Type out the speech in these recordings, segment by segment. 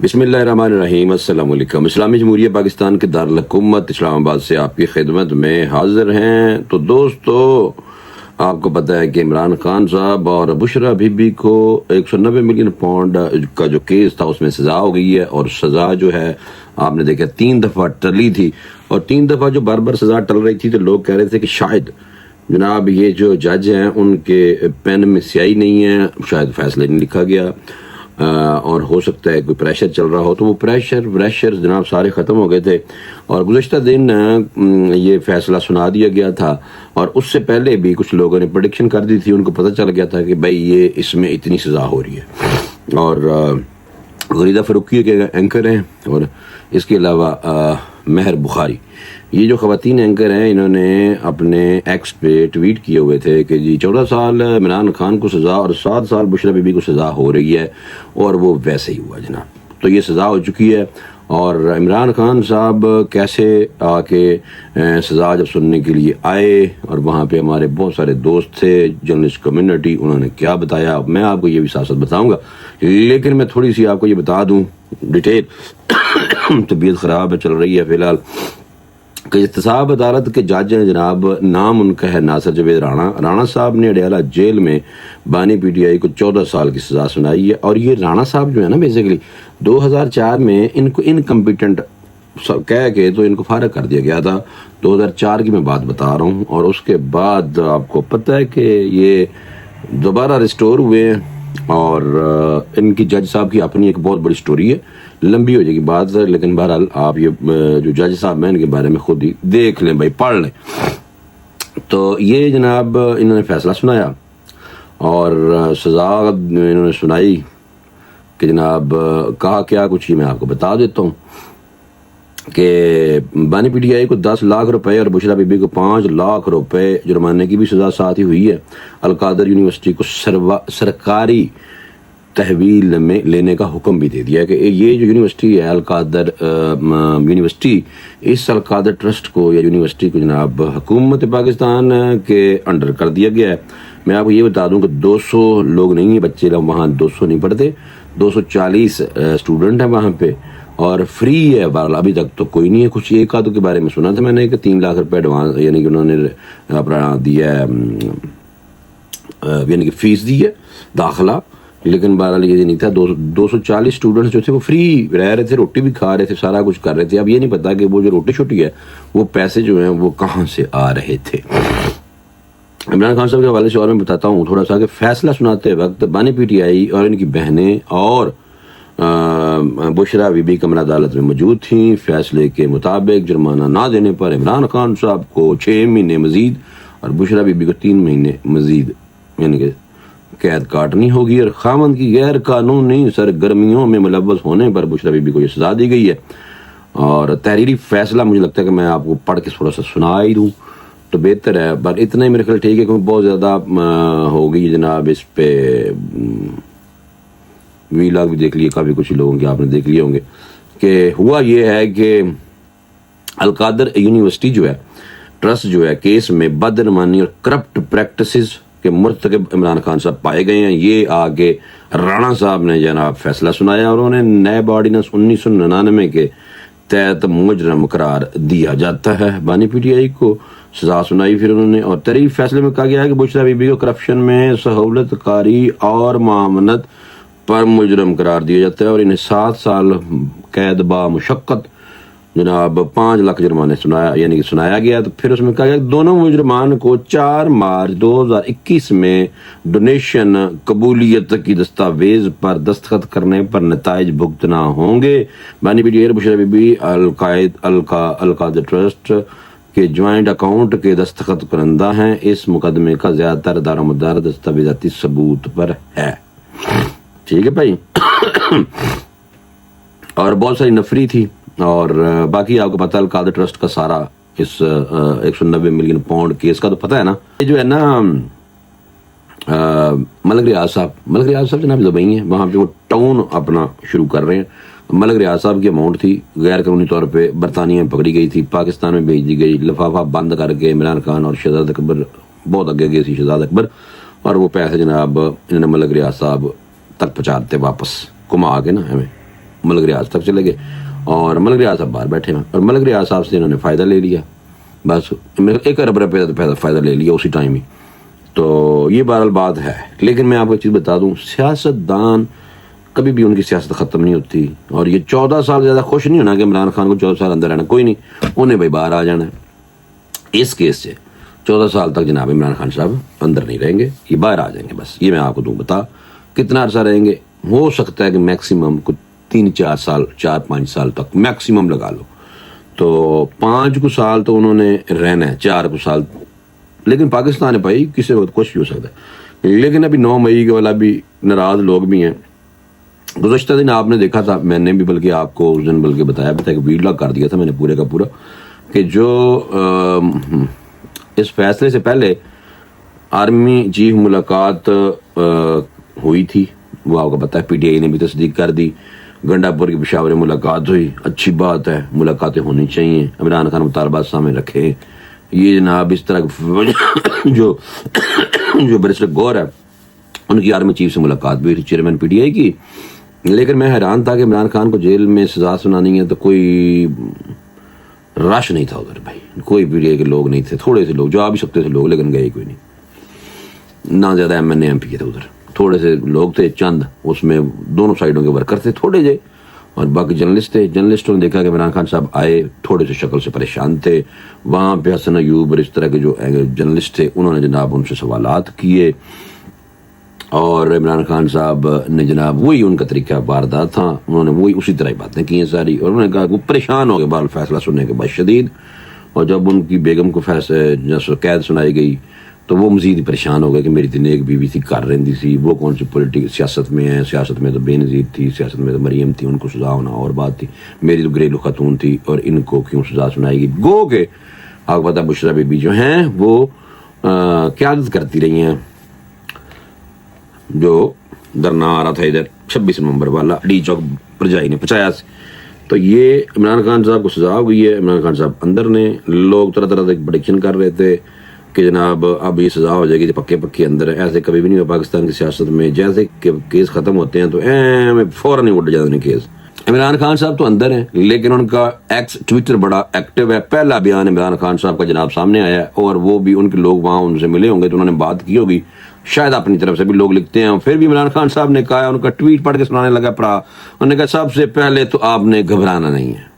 بسم اللہ الرحمن الرحیم۔ السلام علیکم۔ اسلامی جمہوریہ پاکستان کے دارالحکومت اسلام آباد سے آپ کی خدمت میں حاضر ہیں۔ تو دوستو، آپ کو پتہ ہے کہ عمران خان صاحب اور بشرا بی بی کو 190 ملین پاؤنڈ کا جو کیس تھا اس میں سزا ہو گئی ہے، اور سزا جو ہے آپ نے دیکھا 3 دفعہ ٹلی تھی، اور 3 دفعہ جو بار بار سزا ٹل رہی تھی تو لوگ کہہ رہے تھے کہ شاید جناب یہ جو جج ہیں ان کے پین میں سیاہی نہیں ہے، شاید فیصلہ نہیں لکھا گیا، اور ہو سکتا ہے کوئی پریشر چل رہا ہو۔ تو وہ پریشر جناب سارے ختم ہو گئے تھے، اور گزشتہ دن یہ فیصلہ سنا دیا گیا تھا، اور اس سے پہلے بھی کچھ لوگوں نے پریڈکشن کر دی تھی، ان کو پتہ چل گیا تھا کہ بھائی یہ اس میں اتنی سزا ہو رہی ہے۔ اور غریدہ فاروقی کے اینکر ہیں، اور اس کے علاوہ مہر بخاری، یہ جو خواتین اینکر ہیں انہوں نے اپنے ایکس پہ ٹویٹ کیے ہوئے تھے کہ جی 14 سال عمران خان کو سزا اور 7 سال بشرا بی بی کو سزا ہو رہی ہے، اور وہ ویسے ہی ہوا جناب۔ تو یہ سزا ہو چکی ہے، اور عمران خان صاحب کیسے آ کے سزا جب سننے کے لیے آئے، اور وہاں پہ ہمارے بہت سارے دوست تھے جرنلسٹ کمیونٹی، انہوں نے کیا بتایا میں آپ کو یہ بھی ساتھ ساتھ بتاؤں گا، لیکن میں تھوڑی سی آپ کو یہ بتا دوں ڈیٹیل۔ طبیعت خراب ہے چل رہی ہے فی الحال، کہ احتساب عدالت کے جج ہیں جناب، نام ان کا ہے ناصر جاوید رانا صاحب نے اڈیالہ جیل میں بانی پی ٹی آئی کو 14 سال کی سزا سنائی ہے۔ اور یہ رانا صاحب جو ہے نا بیسیکلی 2004 میں ان کو انکمپیٹنٹ کہہ کے تو ان کو فارغ کر دیا گیا تھا، 2004 کی میں بات بتا رہا ہوں، اور اس کے بعد آپ کو پتہ ہے کہ یہ دوبارہ ریسٹور ہوئے ہیں، اور ان کی جج صاحب کی اپنی ایک بہت بڑی سٹوری ہے، لمبی ہو جائے گی بات، لیکن بہرحال آپ یہ جو جج صاحب ہیں ان کے بارے میں خود ہی دیکھ لیں بھائی، پڑھ لیں۔ تو یہ جناب انہوں نے فیصلہ سنایا، اور سزا انہوں نے سنائی کہ جناب کہا کیا کچھ ہی میں آپ کو بتا دیتا ہوں کہ بانی پی ٹی آئی کو 10 لاکھ روپے اور بشرا بی بی کو 5 لاکھ روپے جرمانے کی بھی سزا ساتھ ہی ہوئی ہے۔ القادر یونیورسٹی کو سرکاری تحویل میں لینے کا حکم بھی دے دیا ہے کہ یہ جو یونیورسٹی ہے القادر یونیورسٹی، اس القادر ٹرسٹ کو یا یونیورسٹی کو جناب حکومت پاکستان کے انڈر کر دیا گیا ہے۔ میں آپ کو یہ بتا دوں کہ 200 لوگ نہیں ہیں بچے، وہاں 200 نہیں پڑھتے، 240 اسٹوڈنٹ ہیں وہاں پہ، اور فری ہے۔ بہرحال ابھی تک تو کوئی نہیں ہے، کچھ ایک آدھوں کے بارے میں سنا تھا میں نے کہ 3 لاکھ روپے ایڈوانس یعنی کہ انہوں نے اپنا دیا ہے، یعنی کہ فیس دی ہے داخلہ، لیکن بہرحال یہ نہیں تھا۔ 240 اسٹوڈنٹس جو تھے وہ فری رہ رہے تھے، روٹی بھی کھا رہے تھے، سارا کچھ کر رہے تھے۔ اب یہ نہیں پتا کہ وہ جو روٹی چھوٹی ہے وہ پیسے جو ہیں وہ کہاں سے آ رہے تھے۔ عمران خان صاحب کے حوالے سے اور میں بتاتا ہوں تھوڑا سا کہ فیصلہ سناتے وقت بانی پی ٹی آئی اور ان کی بہنیں اور بشرا بی بی کمرہ عدالت میں موجود تھیں۔ فیصلے کے مطابق جرمانہ نہ دینے پر عمران خان صاحب کو 6 مہینے مزید اور بشرا بی بی کو 3 مہینے مزید یعنی کہ قید کاٹنی ہوگی، اور خاوند کی غیر قانونی سرگرمیوں میں ملوث ہونے پر بشرا بی بی کو یہ سزا دی گئی ہے۔ اور تحریری فیصلہ مجھے لگتا ہے کہ میں آپ کو پڑھ کے تھوڑا سا سنا ہی دوں تو بہتر ہے، بس اتنا ہی میرے خیال ٹھیک ہے، کیونکہ بہت زیادہ ہوگی جناب اس پہ ویلاگ بھی دیکھ لیے کافی کچھ لوگوں کے، آپ نے دیکھ لیے ہوں گے کہ ہوا یہ ہے کہ القادر یونیورسٹی جو ہے ٹرسٹ جو ہے کیس میں بدعنوانی اور کرپٹ پریکٹسز کے مرتکب عمران خان صاحب پائے گئے ہیں۔ یہ آگے رانا صاحب نے جناب فیصلہ سنایا، اور انہوں نے نیب آرڈیننس 1999 کے تحت مجرم قرار دیا جاتا ہے۔ بانی پی ٹی آئی کو سزا سنائی پھر انہوں نے، اور تحریری فیصلے میں کہا گیا ہے کہ بشرا بی بی کو کرپشن میں سہولت کاری اور معاونت پر مجرم قرار دیا جاتا ہے، اور انہیں 7 سال قید با مشقت جناب 5 لاکھ جرمانے سنایا گیا۔ تو پھر اس میں کہا گیا کہ دونوں مجرمان کو 4 مارچ 2021 میں ڈونیشن قبولیت کی دستاویز پر دستخط کرنے پر نتائج بھگتنا ہوں گے۔ بانی پی ٹی آئی بشرا بی بی القادر ٹرسٹ کے جوائنٹ اکاؤنٹ کے دستخط کنندہ ہیں۔ اس مقدمے کا زیادہ تر دار و مدار دستاویزاتی ثبوت پر ہے۔ ٹھیک ہے بھائی، اور بہت ساری نفری تھی، اور باقی آپ کو پتہ ہے القادر ٹرسٹ کا سارا اس 190 ملین پاؤنڈ کیس کا تو پتہ ہے نا۔ یہ جو ہے نا ملک ریاض صاحب جناب دبئی ہیں، وہاں پہ وہ ٹاؤن اپنا شروع کر رہے ہیں۔ ملک ریاض صاحب کی اماؤنٹ تھی غیر قانونی طور پہ برطانیہ میں پکڑی گئی تھی، پاکستان میں بھیج دی گئی، لفافہ بند کر کے عمران خان اور شہزاد اکبر بہت آگے گئے سی، شہزاد اکبر، اور وہ پیسے جناب انہوں نے ملک ریاض صاحب تک پہنچاتے واپس کما کے نا ہمیں ملک ریاض تک چلے گئے اور ملک ریاض صاحب باہر بیٹھے ہیں اور ملک ریاض صاحب سے انہوں نے فائدہ لے لیا، بس 1 ارب روپے کا فائدہ لے لیا اسی ٹائم ہی. تو یہ بہرحال بات ہے. لیکن میں آپ کو ایک چیز بتا دوں، سیاستدان کبھی بھی ان کی سیاست ختم نہیں ہوتی، اور یہ 14 سال زیادہ خوش نہیں ہونا کہ عمران خان کو 14 سال اندر رہنا، کوئی نہیں، انہیں بھائی باہر آ جانا ہے. اس کیس سے 14 سال تک جناب عمران خان صاحب اندر نہیں رہیں گے، یہ باہر آ جائیں گے. بس یہ میں آپ کو دوں بتا کتنا عرصہ رہیں گے. ہو سکتا ہے کہ میکسیمم کچھ 3-4 سال، 4-5 سال تک میکسیمم لگا لو، تو 5 سال تو انہوں نے رہنا ہے، 4 سال. لیکن پاکستان ہے بھائی، کسی وقت کچھ بھی ہو سکتا ہے. لیکن ابھی 9 مئی کے والا بھی ناراض لوگ بھی ہیں. گزشتہ دن آپ نے دیکھا تھا، میں نے بھی بلکہ آپ کو اس دن بلکہ بتایا بھی تھا کہ ویڈیو کر دیا تھا میں نے پورے کا پورا، کہ جو اس فیصلے سے پہلے آرمی چیف ملاقات ہوئی تھی، وہ آپ کو پتہ ہے پی ٹی آئی نے بھی تصدیق کر دی. گنڈا پور کی پشاور میں ملاقات ہوئی، اچھی بات ہے، ملاقاتیں ہونی چاہیے. عمران خان مطالبات سامنے رکھے. یہ جناب اس طرح جو بیرسٹر گور ہے ان کی آرمی چیف سے ملاقات بھی ہوئی، چیئرمین پی ٹی آئی کی. لیکن میں حیران تھا کہ عمران خان کو جیل میں سزا سنانی ہے تو کوئی رش نہیں تھا ادھر بھائی، کوئی پی ٹی آئی کے لوگ نہیں تھے، تھوڑے سے لوگ جو آ بھی سکتے تھے لوگ، لیکن گئے کوئی نہیں. نہ زیادہ M N A M P تھے ادھر، تھوڑے سے لوگ تھے چند، اس میں دونوں سائڈوں کے ورکر تھے تھوڑے سے، اور باقی جرنلسٹ تھے. جرنلسٹوں نے دیکھا کہ عمران خان صاحب آئے، تھوڑے سے شکل سے پریشان تھے. وہاں پہ حسن ایوب اور اس طرح کے جو جرنلسٹ تھے انہوں نے جناب ان سے سوالات کیے، اور عمران خان صاحب نے جناب وہی ان کا طریقہ واردات تھا، انہوں نے وہی اسی طرح ہی باتیں کی ہیں ساری. اور انہوں نے کہا کہ وہ پریشان ہو گئے بال فیصلہ سننے کے بعد شدید. اور جب ان کی بیگم کو قید سنائی گئی تو وہ مزید پریشان ہو گئے کہ میری تو ایک بیوی تھی، کر رہی تھی، وہ کون سی پولیٹک سیاست میں ہے، سیاست میں تو بے نظیر تھی، سیاست میں تو مریم تھی، ان کو سزا ہونا اور بات تھی، میری تو گھریلو خاتون تھی اور ان کو کیوں سزا سنائی گئی. گو کہ آپ کو پتہ بشرا بی بی جو ہیں وہ قیادت کرتی رہی ہیں، جو دھرنا آ رہا تھا ادھر 26 نومبر والا ڈی چوک پرجائی نے 50. تو یہ عمران خان صاحب کو سزا ہو گئی ہے. عمران خان صاحب اندر نے، لوگ طرح طرح سے پریڈکشن کر رہے تھے کہ جناب اب یہ سزا ہو جائے گی، پکے اندر ہے. ایسے کبھی بھی نہیں ہوا پاکستان کی سیاست میں، جیسے کہ کیس ختم ہوتے ہیں تو فوراً ہی اٹھ جاتے ہیں کیس. عمران خان صاحب تو اندر ہیں، لیکن ان کا ایکس ٹویٹر بڑا ایکٹیو ہے. پہلا بیان عمران خان صاحب کا جناب سامنے آیا ہے، اور وہ بھی ان کے لوگ وہاں ان سے ملے ہوں گے تو انہوں نے بات کی ہوگی، شاید اپنی طرف سے بھی لوگ لکھتے ہیں. پھر بھی عمران خان صاحب نے کہا، ان کا ٹویٹ پڑھ کے سنانے لگا پڑا، انہوں نے کہا سب سے پہلے تو آپ نے گھبرانا نہیں ہے.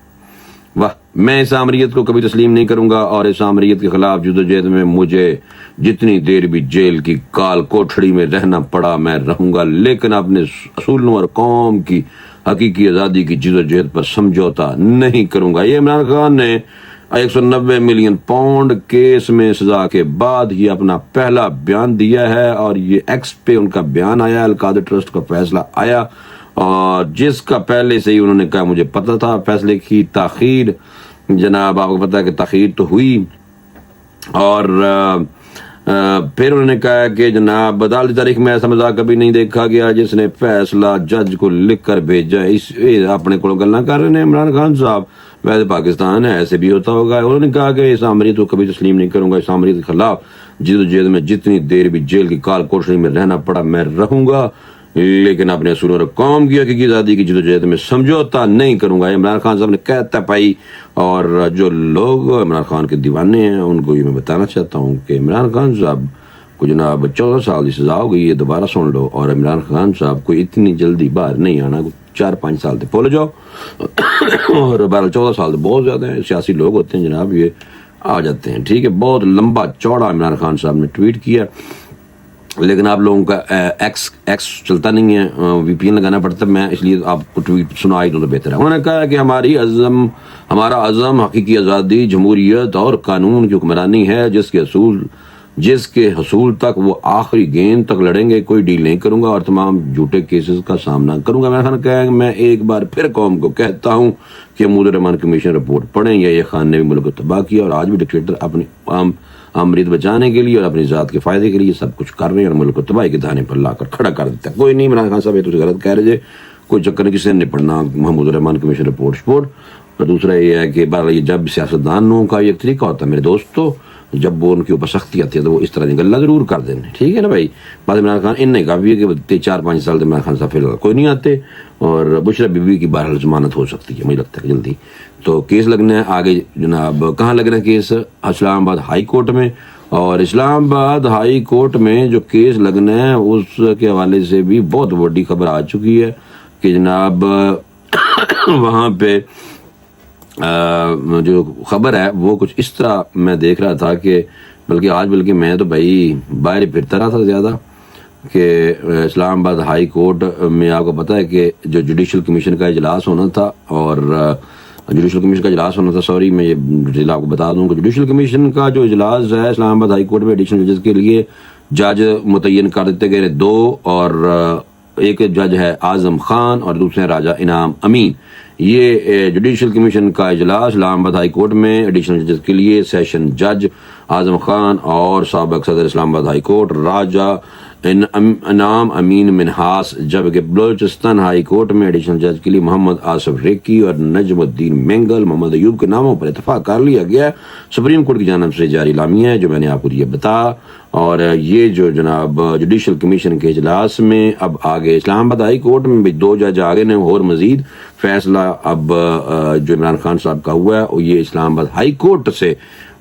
واہ، میں اس آمریت کو کبھی تسلیم نہیں کروں گا، اور اس آمریت کے خلاف جدوجہد میں مجھے جتنی دیر بھی جیل کی کال کوٹھڑی میں رہنا پڑا میں رہوں گا، لیکن اپنے اصولوں اور قوم کی حقیقی آزادی کی جدوجہد پر سمجھوتا نہیں کروں گا. یہ عمران خان نے 190 ملین پاؤنڈ کیس میں سزا کے بعد ہی اپنا پہلا بیان دیا ہے، اور یہ ایکس پہ ان کا بیان آیا، القادر ٹرسٹ کا فیصلہ آیا، اور جس کا پہلے سے ہی انہوں نے کہا مجھے پتہ تھا. فیصلے کی تاخیر، جناب آپ کو پتہ ہے کہ تاخیر تو ہوئی، اور پھر انہوں نے کہا کہ جناب عدالتی تاریخ میں ایسا مذاق کبھی نہیں دیکھا گیا جس نے فیصلہ جج کو لکھ کر بھیجا. اس اپنے کو گلا کر رہے ہیں عمران خان صاحب، ویسے پاکستان ہے ایسے بھی ہوتا ہوگا. انہوں نے کہا کہ اس آمریت کو کبھی تسلیم نہیں کروں گا، اس آمریت کے خلاف جدوجہد میں جتنی دیر بھی جیل کی کال کوٹھڑی میں رہنا پڑا میں رہوں گا، لیکن اپنے اصولوں اور قوم کی حقیقی آزادی کی جدوجہد میں سمجھوتا نہیں کروں گا. عمران خان صاحب نے کہتا پائی. اور جو لوگ عمران خان کے دیوانے ہیں ان کو یہ میں بتانا چاہتا ہوں کہ عمران خان صاحب کو جناب 14 سال کی سزا ہو گئی ہے، دوبارہ سن لو. اور عمران خان صاحب کو اتنی جلدی باہر نہیں آنا، 4-5 سال تک بھول جاؤ. اور 12-14 سال تو بہت زیادہ ہیں، سیاسی لوگ ہوتے ہیں جناب، یہ آ جاتے ہیں. ٹھیک ہے، بہت لمبا چوڑا عمران خان صاحب نے ٹویٹ کیا، لیکن آپ لوگوں کا ایکس چلتا نہیں ہے، وی پی این لگانا پڑتا ہے. میں اس لیے آپ کو ٹویٹ سنائی دوں تو بہتر ہے. انہوں نے کہا کہ ہمارا عزم حقیقی آزادی، جمہوریت اور قانون کی حکمرانی ہے، جس کے حصول تک وہ آخری گیند تک لڑیں گے. کوئی ڈیل نہیں کروں گا اور تمام جھوٹے کیسز کا سامنا کروں گا. میں ایک بار پھر قوم کو کہتا ہوں کہ محمود الرحمان کمیشن رپورٹ پڑھیں. یہ خان نے بھی ملک کو تباہ کیا، اور آج بھی ڈکٹیٹر اپنی امریت بچانے کے لیے اور اپنی ذات کے فائدے کے لیے سب کچھ کر رہے ہیں، اور ملک کو تباہی کے دہانے پر لا کر کھڑا کر دیتا ہے. کوئی نہیں، عمران خان صاحب یہ تو غلط کہہ رہے، کوئی چکر نہیں، کسی نے پڑھنا محمود الرحمان کمیشن رپورٹ. اور دوسرا یہ ہے کہ یہ جب سیاستدانوں کا یہ طریقہ ہوتا ہے میرے دوستو، جب وہ ان کے اوپر سختی آتی ہے تو وہ اس طرح کی گلا ضرور کر دیں. ٹھیک ہے نا بھائی. بعد عمران خان ان نے کہا بھی ہے کہ 4-5 سال سے عمران خان صاحب فی الحال کوئی نہیں آتے, اور بشرا بی بی کی بہرحال ضمانت ہو سکتی ہے, مجھے لگتا ہے جلدی. تو کیس لگنا ہے آگے جناب, کہاں لگنا ہے کیس؟ اسلام آباد ہائی کورٹ میں. اور اسلام آباد ہائی کورٹ میں جو کیس لگنا ہے اس کے حوالے سے بھی بہت بڑی خبر آ چکی ہے کہ جناب وہاں پہ جو خبر ہے وہ کچھ اس طرح میں دیکھ رہا تھا کہ بلکہ میں تو بھائی باہر پھرتا رہا تھا زیادہ, کہ اسلام آباد ہائی کورٹ میں آپ کو پتہ ہے کہ جو جوڈیشل کمیشن کا اجلاس ہونا تھا, اور سوری میں یہ ڈیٹیل آپ کو بتا دوں کہ جوڈیشل کمیشن کا جو اجلاس ہے اسلام آباد ہائی کورٹ میں ایڈیشنل ججز کے لیے جج متعین کر دیتے گئے 2, اور ایک جج ہے اعظم خان اور دوسرے راجہ انعام امین. یہ جوڈیشل کمیشن کا اجلاس اسلام آباد ہائی کورٹ میں ایڈیشنل ججز کے لیے سیشن جج اعظم خان اور سابق صدر اسلام آباد ہائی کورٹ راجہ انعام امین منہاس, جبکہ بلوچستان ہائی کورٹ میں ایڈیشنل جج کے لیے محمد آصف ریکی اور نجم الدین مینگل, محمد ایوب کے ناموں پر اتفاق کر لیا گیا. سپریم کورٹ کی جانب سے جاری اعلامیہ ہے جو میں نے آپ کو یہ بتا. اور یہ جو جناب جوڈیشل کمیشن کے اجلاس میں اب آگے اسلام آباد ہائی کورٹ میں بھی 2 جج آگے نے, اور مزید فیصلہ اب جو عمران خان صاحب کا ہوا ہے اور یہ اسلام آباد ہائی کورٹ سے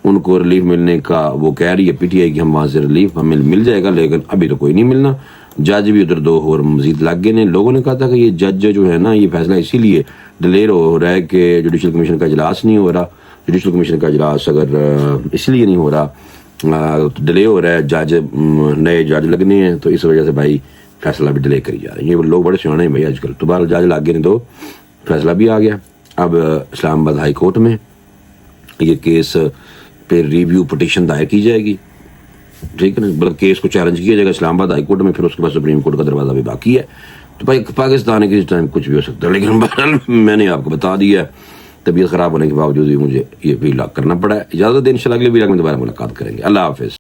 ان کو ریلیف ملنے کا وہ کہہ رہی ہے پی ٹی آئی کی ہم وہاں سے ریلیف ہمیں مل جائے گا, لیکن ابھی تو کوئی نہیں ملنا. جج بھی ادھر 2 اور مزید لگ گئے نے. لوگوں نے کہا تھا کہ یہ جج جو ہے نا یہ فیصلہ اسی لیے ڈیلے ہو رہا ہے کہ جوڈیشل کمیشن کا اجلاس نہیں ہو رہا. جوڈیشل کمیشن کا اجلاس اگر اس لیے نہیں ہو رہا, ڈیلے ہو رہا ہے, جج نئے جج لگنے ہیں, تو اس وجہ سے بھائی فیصلہ بھی ڈیلے کری جا رہے ہیں. یہ لوگ بڑے سیانے ہیں بھائی آج کل. تو بہرحال جج لگ گئے نے 2, فیصلہ بھی آ گیا. اب اسلام آباد ہائی کورٹ میں یہ کیس پہ ریویو پٹیشن دائر کی جائے گی. ٹھیک ہے نا, بلکہ کیس کو چیلنج کیا جائے گا اسلام آباد ہائی کورٹ میں, پھر اس کے بعد سپریم کورٹ کا دروازہ بھی باقی ہے. تو بھائی پاکستان کے اس ٹائم کچھ بھی ہو سکتا ہے, لیکن بہرحال میں نے آپ کو بتا دیا ہے. طبیعت خراب ہونے کے باوجود بھی مجھے یہ ویلاگ کرنا پڑا ہے. اجازت دیں, انشاءاللہ اگلے ویلاگ میں دوبارہ ملاقات کریں گے. اللہ حافظ.